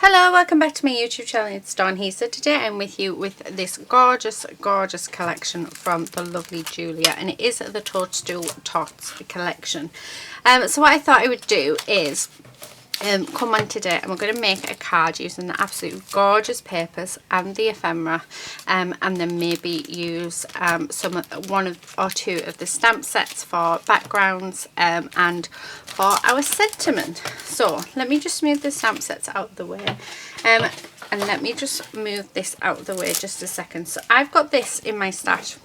Hello, welcome back to my YouTube channel. It's Dawn here. So today I'm with you with this gorgeous collection from the lovely Julia, and it is the Toadstool Tots collection. So what I thought I would do is come on today and we're going to make a card using the absolute gorgeous papers and the ephemera, and then maybe use one or two of the stamp sets for backgrounds and for our sentiment. So let me just move the stamp sets out of the way, and let me just move this out of the way just a second. So I've got this in my stash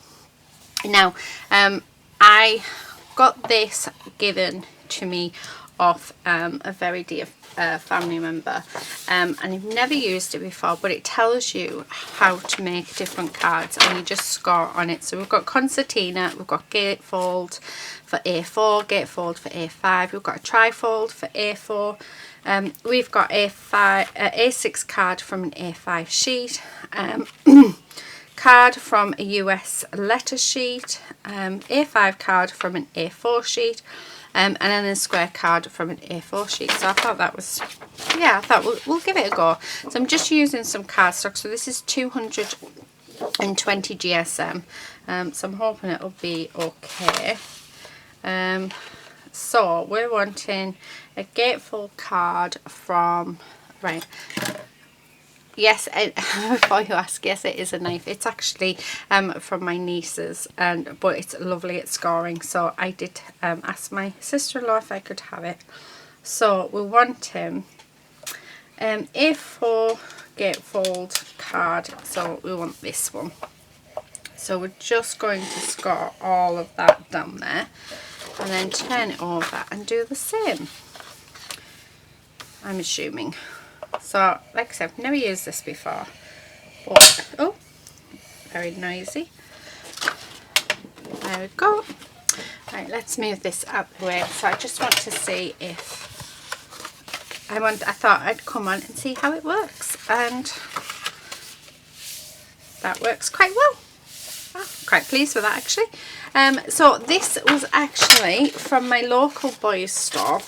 now. I got this given to me off a very dear family member, and I've never used it before, but it tells you how to make different cards and you just score on it. So we've got concertina, we've got gatefold for A4, gatefold for A5, we've got a trifold for A4, we've got A6 card from an A5 sheet, card from a US letter sheet, A5 card from an A4 sheet, and then a square card from an A4 sheet. So I thought that was, yeah, I thought we'll give it a go. So I'm just using some cardstock. So this is 220 GSM. So I'm hoping it'll be okay. So we're wanting a gatefold card from, right, yes, before you ask, yes, it is a knife. It's actually from my nieces, but it's lovely at scoring. So I did ask my sister-in-law if I could have it. So we want him A4 gatefold card. So we want this one. So we're just going to score all of that down there, and then turn it over and do the same, I'm assuming. So, like I said, I've never used this before, but, oh, very noisy. There we go. Right, let's move this out the way. So I just want to see if, I thought I'd come on and see how it works, and that works quite well. I'm quite pleased with that, actually. So this was actually from my local boys store.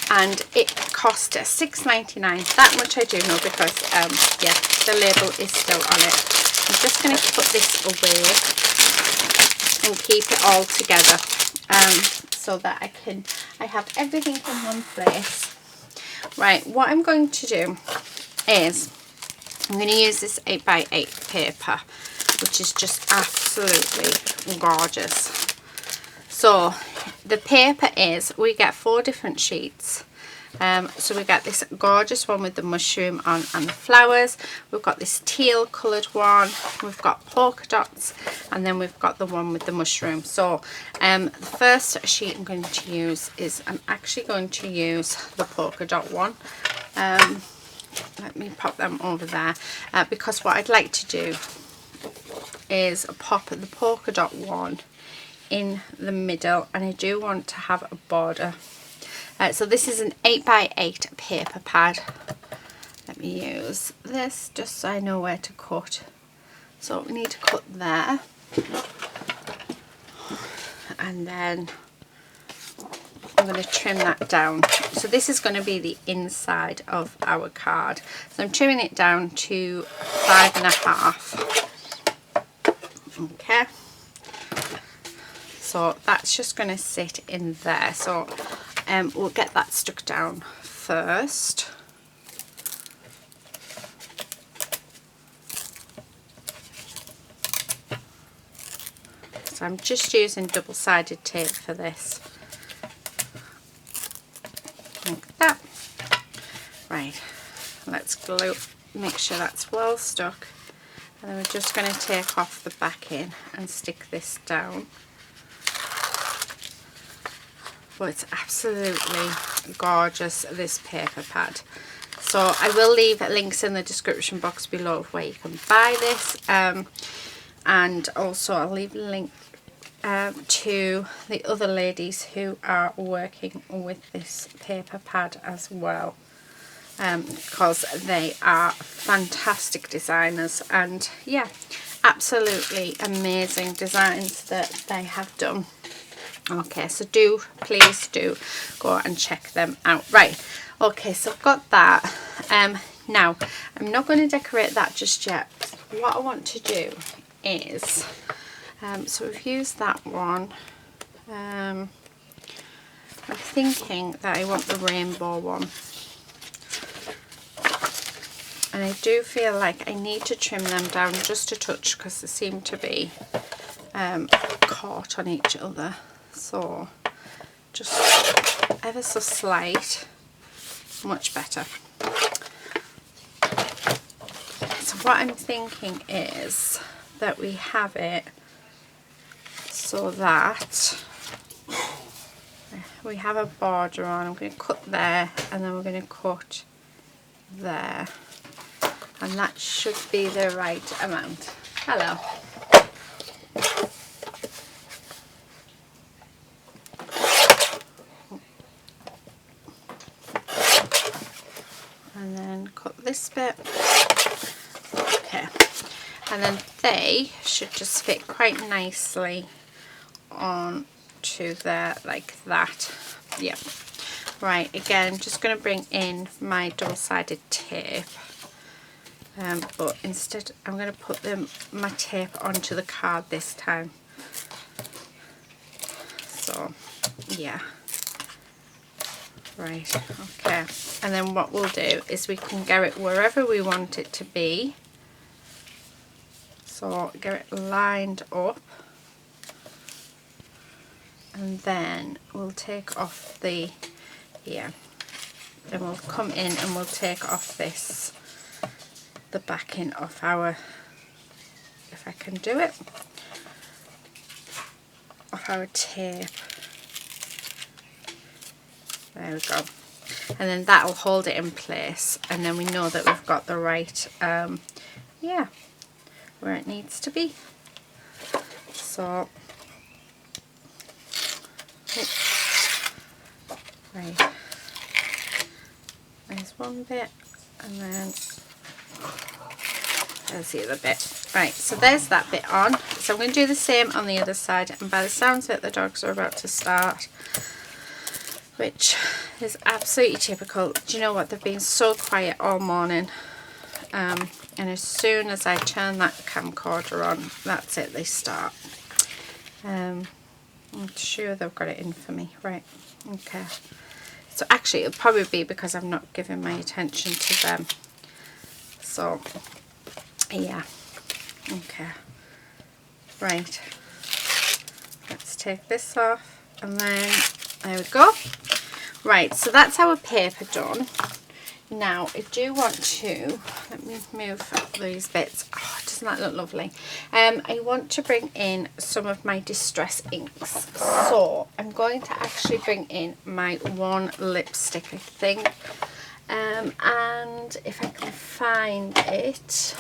And it cost $6.99. That much I do know because, yeah, the label is still on it. I'm just going to put this away and keep it all together, so that I have everything in one place. Right, what I'm going to do is I'm going to use this 8x8 paper, which is just absolutely gorgeous. So the paper is, we get 4 different sheets. So we got this gorgeous one with the mushroom on and the flowers. We've got this teal coloured one. We've got polka dots, and then we've got the one with the mushroom. So the first sheet I'm going to use is, I'm actually going to use the polka dot one. Let me pop them over there, because what I'd like to do is pop the polka dot one in the middle, and I do want to have a border. So this is an 8x8 paper pad. Let me use this just so I know where to cut. So we need to cut there, and then I'm going to trim that down. So this is going to be the inside of our card. So I'm trimming it down to 5.5. Okay. So that's just going to sit in there. So we'll get that stuck down first. So I'm just using double-sided tape for this. Like that. Right, let's glue, make sure that's well stuck. And then we're just going to take off the backing and stick this down. But it's absolutely gorgeous, this paper pad. So I will leave links in the description box below where you can buy this, and also I'll leave a link to the other ladies who are working with this paper pad as well, because they are fantastic designers, and yeah, absolutely amazing designs that they have done. Okay, so please do go and check them out. Right, okay, so I've got that. Now I'm not going to decorate that just yet. What I want to do is so we've used that one. I'm thinking that I want the rainbow one, and I do feel like I need to trim them down just a touch because they seem to be caught on each other. So just ever so slight, much better. So what I'm thinking is that we have it so that we have a border on. I'm going to cut there, and then we're going to cut there, and that should be the right amount. Hello. And then cut this bit. Okay, and then they should just fit quite nicely on to there like that. Yeah. Right, again, just going to bring in my double-sided tape, but instead I'm going to put my tape onto the card this time. So yeah. Right, okay, and then what we'll do is we can get it wherever we want it to be. So get it lined up, and then we'll take off the, then we'll come in and we'll take off this, the backing of our, if I can do it, of our tape. There we go, and then that'll hold it in place, and then we know that we've got the right, where it needs to be. So, right, there's one bit, and then there's the other bit. Right, so there's that bit on. So I'm going to do the same on the other side, and by the sounds of it, the dogs are about to start, which is absolutely typical. Do you know what? They've been so quiet all morning, and as soon as I turn that camcorder on, that's it, they start. I'm sure they've got it in for me. Right, okay. So actually it'll probably be because I'm not giving my attention to them. So yeah, okay. Right, let's take this off, and then there we go. Right, so that's our paper done. Now I do want to, let me move these bits. Oh, doesn't that look lovely? I want to bring in some of my distress inks. So I'm going to actually bring in my one lipstick, I think. And if I can find it,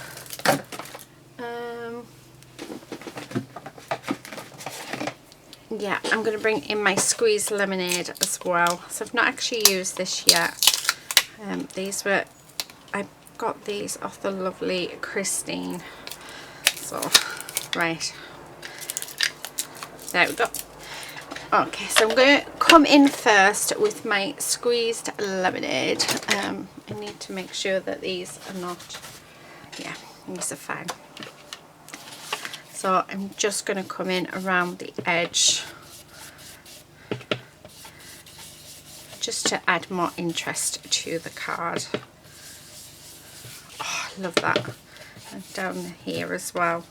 yeah, I'm going to bring in my squeezed lemonade as well. So I've not actually used this yet. I got these off the lovely Christine. So, right, there we go. Okay, so I'm going to come in first with my squeezed lemonade. I need to make sure that these are not, yeah, these are fine. So I'm just going to come in around the edge, just to add more interest to the card. Oh, I love that. And down here as well.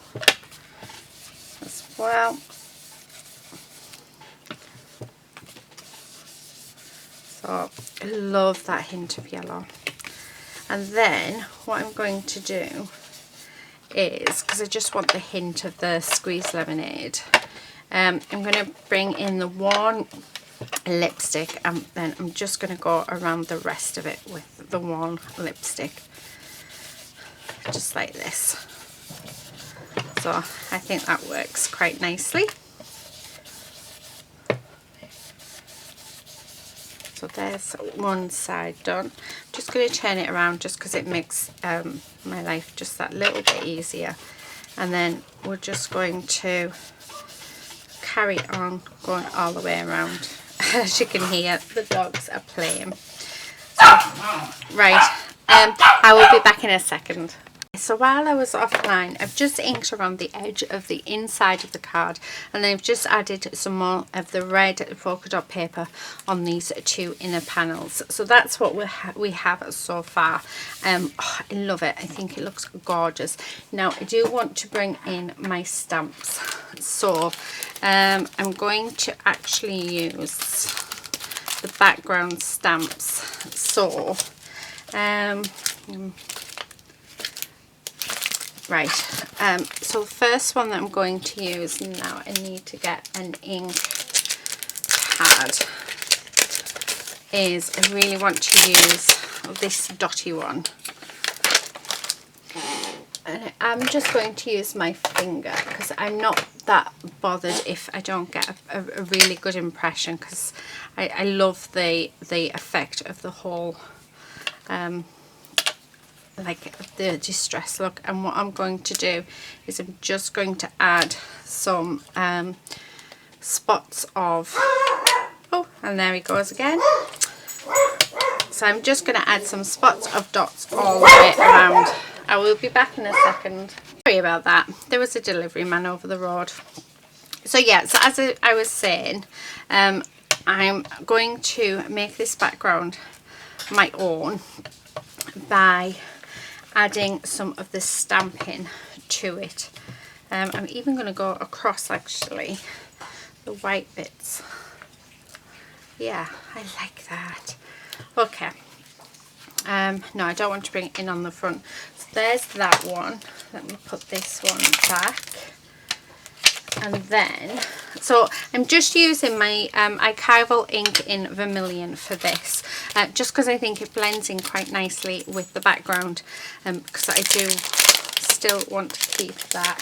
So I love that hint of yellow. And then what I'm going to do is, because I just want the hint of the squeezed lemonade, I'm going to bring in the one lipstick, and then I'm just going to go around the rest of it with the one lipstick, just like this. So I think that works quite nicely. So there's one side done. I'm just going to turn it around just because it makes my life just that little bit easier. And then we're just going to carry on going all the way around. As you can hear, the dogs are playing. So, right, I will be back in a second. So while I was offline, I've just inked around the edge of the inside of the card, and then I've just added some more of the red polka dot paper on these two inner panels. So that's what we have so far. Oh, I love it. I think it looks gorgeous. Now I do want to bring in my stamps, so I'm going to actually use the background stamps. So right, so the first one that I'm going to use now, I need to get an ink pad, is I really want to use this dotty one. And I'm just going to use my finger because I'm not that bothered if I don't get a really good impression, because I love the effect of the whole like the distress look. And what I'm going to do is I'm just going to add some spots of, oh, and there he goes again. So I'm just going to add some spots of dots all the way around. I will be back in a second. Sorry about that, there was a delivery man over the road. So yeah, so as I was saying, I'm going to make this background my own by adding some of the stamping to it. I'm even going to go across actually the white bits. Yeah, I like that. Okay, no, I don't want to bring it in on the front. So there's that one. Let me put this one back. And then, so I'm just using my archival ink in Vermilion for this, just because I think it blends in quite nicely with the background, because I do still want to keep that.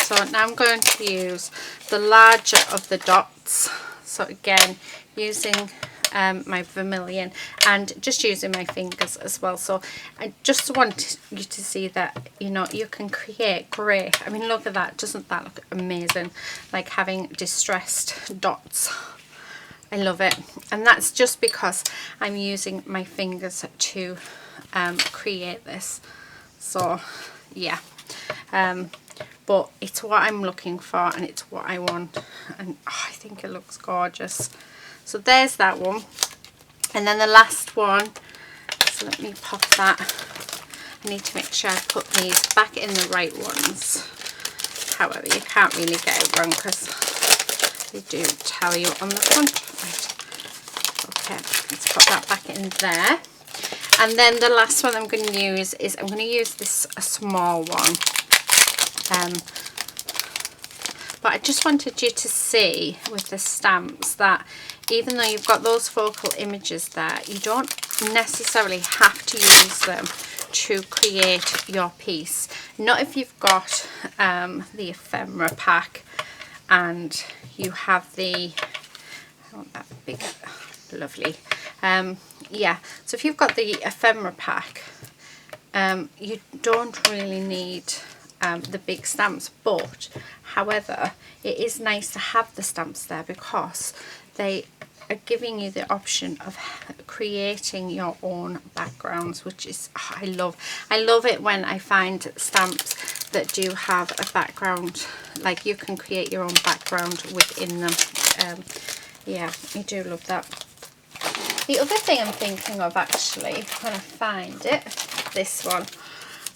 So now I'm going to use the larger of the dots. So again, using my Vermilion and just using my fingers as well. So I just want you to see that, you know, you can create great, I mean, look at that, doesn't that look amazing? Like having distressed dots. I love it. And that's just because I'm using my fingers to create this. So yeah, but it's what I'm looking for and it's what I want, and oh, I think it looks gorgeous. So there's that one, and then the last one, so let me pop that. I need to make sure I put these back in the right ones. However, you can't really get it wrong because they do tell you on the front. Right. Okay, let's put that back in there. And then the last one I'm going to use is, I'm going to use this a small one. But I just wanted you to see with the stamps that even though you've got those focal images there, you don't necessarily have to use them to create your piece. Not if you've got the ephemera pack and you have the, I want that big, lovely, yeah, so if you've got the ephemera pack, you don't really need the big stamps, but however it is nice to have the stamps there because they are giving you the option of creating your own backgrounds, which is, oh, I love it when I find stamps that do have a background, like you can create your own background within them. Yeah, I do love that. The other thing I'm thinking of actually, when I find it, this one,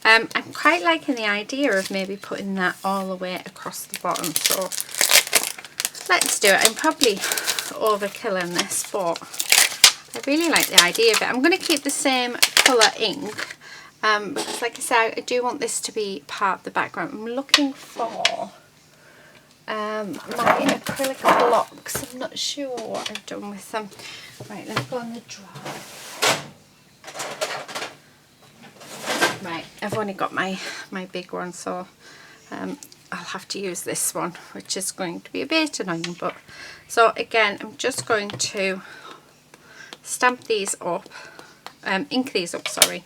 I'm quite liking the idea of maybe putting that all the way across the bottom. So let's do it. I'm probably overkilling this, but I really like the idea of it. I'm going to keep the same colour ink because, like I said, I do want this to be part of the background. I'm looking for my acrylic blocks. I'm not sure what I've done with them. Right, let's go on the dry. Right, I've only got my big one, so I'll have to use this one, which is going to be a bit annoying. But so again, I'm just going to stamp these up, ink these up, sorry,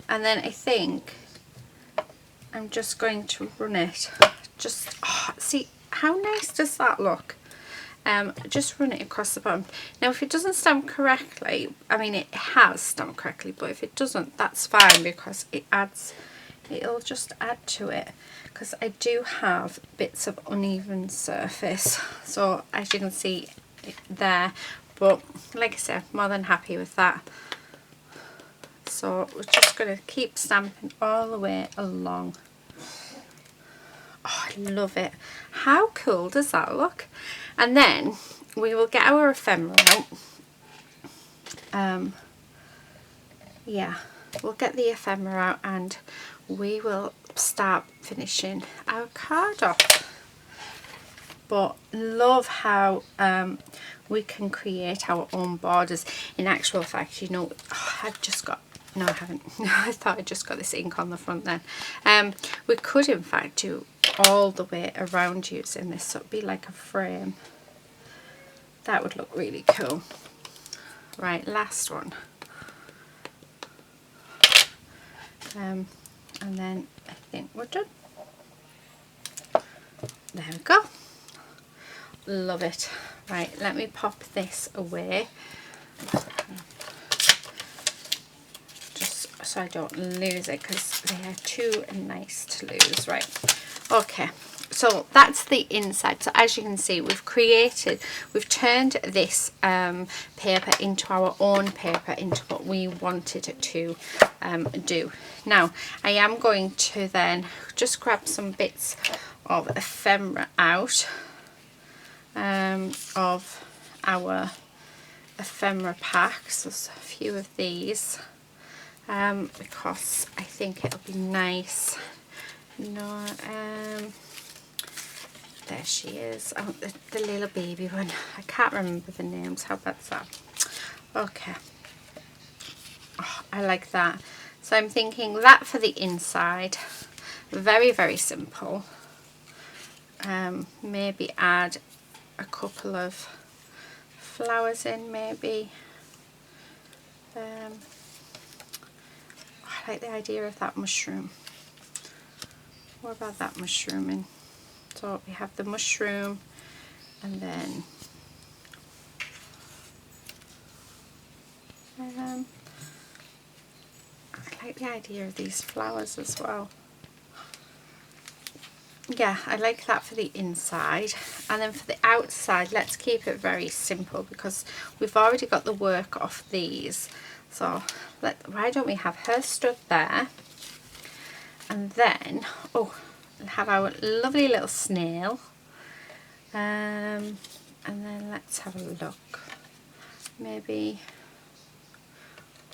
and then I think I'm just going to run it just see, how nice does that look? Just run it across the bottom. Now if it doesn't stamp correctly, I mean it has stamped correctly, but if it doesn't, that's fine, because it'll just add to it, because I do have bits of uneven surface, so as you can see there, but like I said, more than happy with that. So we're just going to keep stamping all the way along. Oh, I love it. How cool does that look? And then we will get our ephemera out. Yeah, we'll get the ephemera out and we will start finishing our card off. But love how we can create our own borders. In actual fact, you know, I've just got, no I haven't, I thought I just got this ink on the front then. We could in fact do all the way around using this, so it'd be like a frame. That would look really cool. Right, last one. And then I think we're done. There we go. Love it. Right, let me pop this away, just so I don't lose it, because they are too nice to lose. Right, okay, so that's the inside. So as you can see, we've turned this paper into our own paper, into what we wanted it to do. Now I am going to then just grab some bits of ephemera out of our ephemera packs. There's a few of these because I think it'll be nice. No, there she is. Oh, the little baby one. I can't remember the names. How bad's that? Okay. Oh, I like that. So I'm thinking that for the inside. Very, very simple. Maybe add a couple of flowers in, maybe. I like the idea of that mushroom. What about that mushroom in? So we have the mushroom, and then I like the idea of these flowers as well. Yeah, I like that for the inside. And then for the outside, let's keep it very simple, because we've already got the work off these. So why don't we have her stood there, and then have our lovely little snail, and then let's have a look. Maybe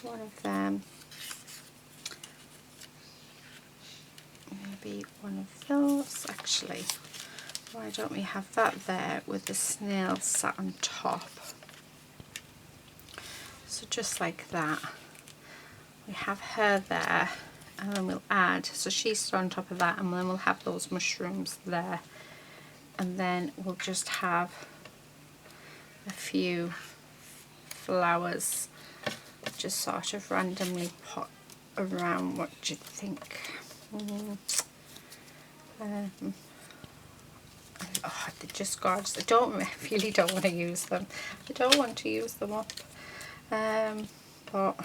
one of them. Maybe one of those. Actually, why don't we have that there with the snail sat on top? So just like that, we have her there, and then we'll add, so she's on top of that, and then we'll have those mushrooms there, and then we'll just have a few flowers just sort of randomly put around. What do you think? Oh, they're just gorgeous. I really don't want to use them. I don't want to use them up. But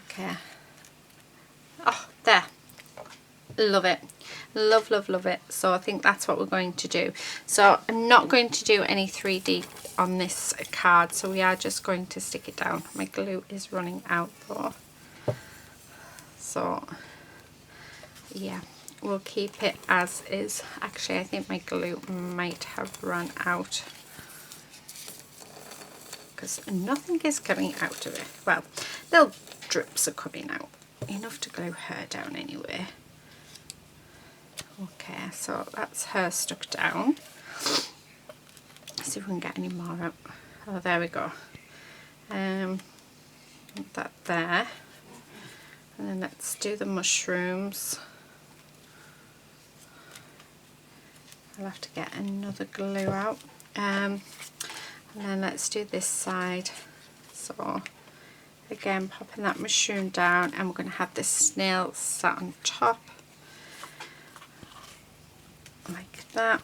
okay. Oh, there. Love it. Love, love, love it. So I think that's what we're going to do. So I'm not going to do any 3D on this card, so we are just going to stick it down. My glue is running out though. So yeah, we'll keep it as is. Actually, I think my glue might have run out, because nothing is coming out of it. Well, little drips are coming out, enough to glue her down anyway. Okay, so that's her stuck down. Let's see if we can get any more out. Oh, there we go. Put that there, and then let's do the mushrooms. I'll have to get another glue out. And then let's do this side. So again, popping that mushroom down, and we're going to have this snail sat on top. like that.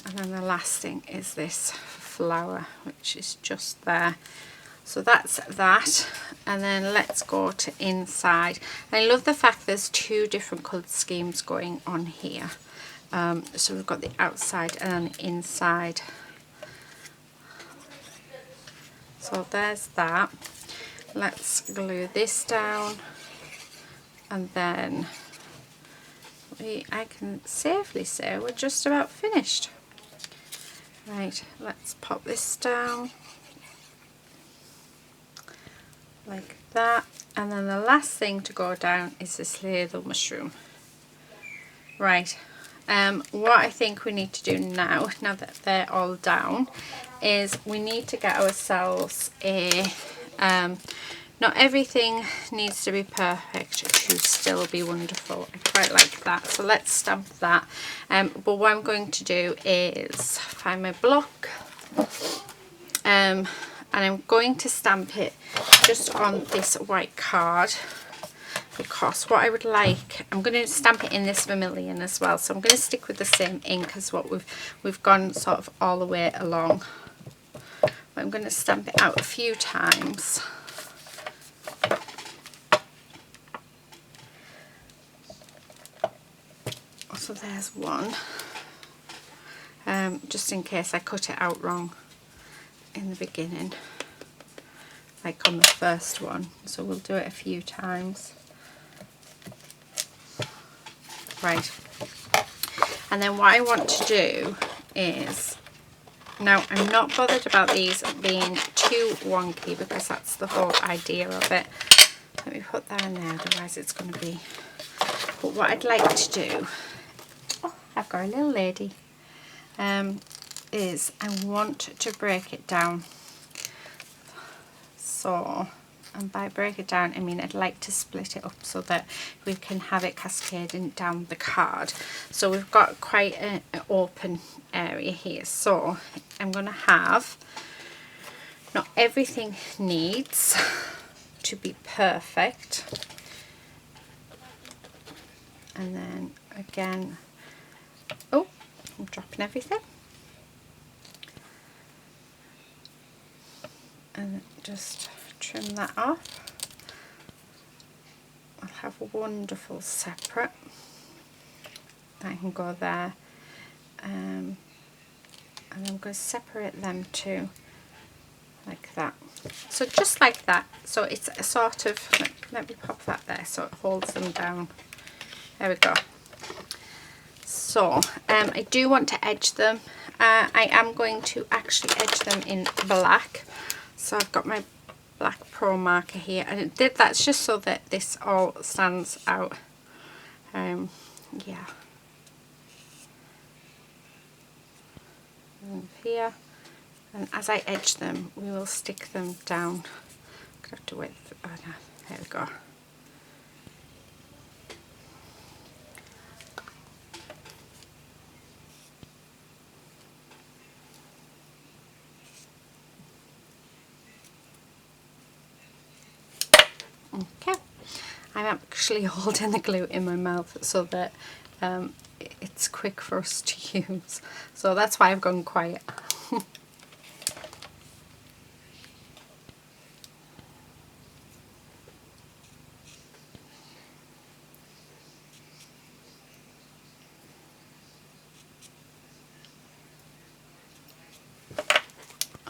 And then the last thing is this flower, which is just there. So that's that. And then let's go to inside. I love the fact there's two different coloured schemes going on here. So we've got the outside and then the inside. So there's that. Let's glue this down, and then I can safely say we're just about finished. Right, let's pop this down like that, and then the last thing to go down is this little mushroom. Right, what I think we need to do now that they're all down, is we need to get ourselves a not everything needs to be perfect to still be wonderful. I quite like that, so let's stamp that. But what I'm going to do is find my block, and I'm going to stamp it just on this white card, because what I would like, I'm going to stamp it in this vermilion as well, so I'm going to stick with the same ink as what we've gone sort of all the way along. But I'm going to stamp it out a few times. So there's one, just in case I cut it out wrong in the beginning, like on the first one, so we'll do it a few times. Right, and then what I want to do is, now I'm not bothered about these being too wonky, because that's the whole idea of it. Let me put that in there, otherwise it's going to be, but what I'd like to do, oh, I've got a little lady, is I want to break it down. So, and by break it down I mean I'd like to split it up so that we can have it cascading down the card. So we've got quite an open area here, so I'm going to have, not everything needs to be perfect, and then again, oh, I'm dropping everything, and just trim that off. I'll have a wonderful separate, I can go there, and I'm going to separate them too, like that. So just like that, so it's a sort of, let me pop that there so it holds them down. There we go. So I do want to edge them. I am going to actually edge them in black. So I've got my black pro marker here, and that's just so that this all stands out. Yeah. And here, and as I edge them, we will stick them down. I have to wait. Oh no, there we go. Okay, I'm actually holding the glue in my mouth so that it's quick for us to use. So that's why I've gone quiet.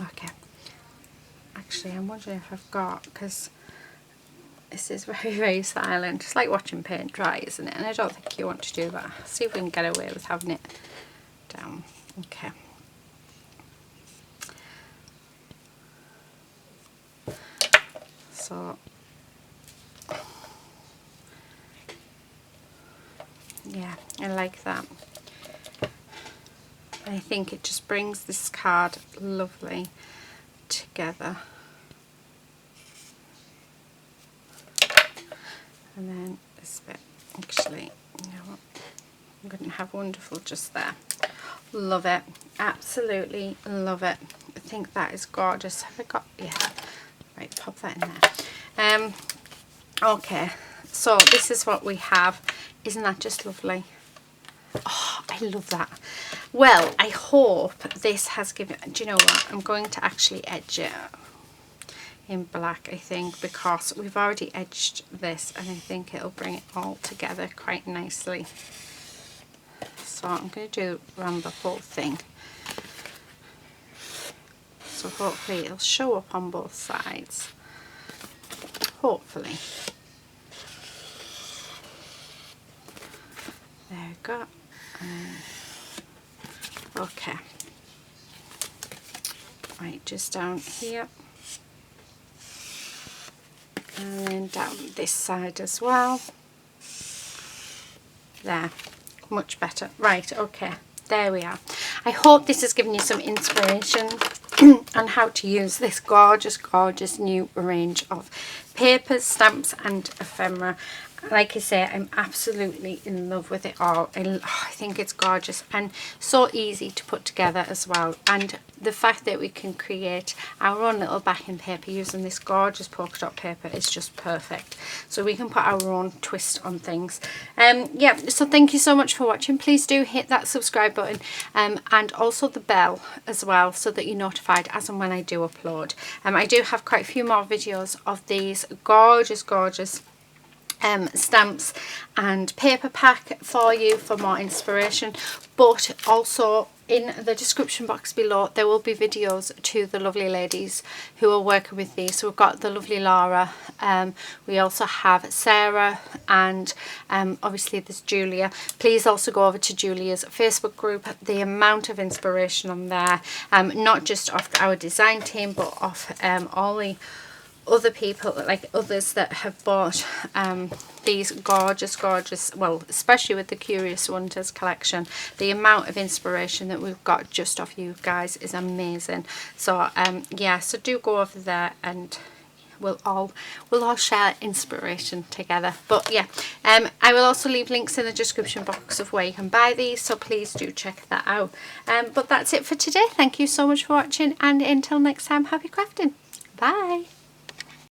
Okay, actually I'm wondering if I've got, because this is very, very silent. It's like watching paint dry, isn't it? And I don't think you want to do that. See if we can get away with having it down. Okay. So, yeah, I like that. I think it just brings this card lovely together. And then this bit, actually, you know what, I'm going to have wonderful just there. Love it, absolutely love it. I think that is gorgeous. Have I got, yeah, right, pop that in there. Okay, so this is what we have. Isn't that just lovely? Oh, I love that. Well, I hope this has given, do you know what, I'm going to actually edge it in black, I think, because we've already edged this and I think it'll bring it all together quite nicely. So I'm going to do around the whole thing. So hopefully it'll show up on both sides. Hopefully. There we go. Okay. Right, just down here. And then down this side as well. There. Much better. Right, okay. There we are. I hope this has given you some inspiration on how to use this gorgeous, gorgeous new range of papers, stamps and ephemera. Like I say, I'm absolutely in love with it all. I think it's gorgeous and so easy to put together as well. And the fact that we can create our own little backing paper using this gorgeous polka dot paper is just perfect. So we can put our own twist on things. Yeah, so thank you so much for watching. Please do hit that subscribe button and also the bell as well, so that you're notified as and when I do upload. I do have quite a few more videos of these gorgeous, gorgeous stamps and paper pack for you for more inspiration, but also in the description box below there will be videos to the lovely ladies who are working with these. So we've got the lovely Laura, we also have Sarah, and obviously there's Julia. Please also go over to Julia's Facebook group. The amount of inspiration on there, not just off our design team but off all the other people, like others that have bought these gorgeous, gorgeous, well, especially with the Curious Wonders collection, the amount of inspiration that we've got just off you guys is amazing. So yeah, so do go over there and we'll all share inspiration together. But yeah, I will also leave links in the description box of where you can buy these, so please do check that out. But that's it for today. Thank you so much for watching, and until next time, happy crafting. Bye.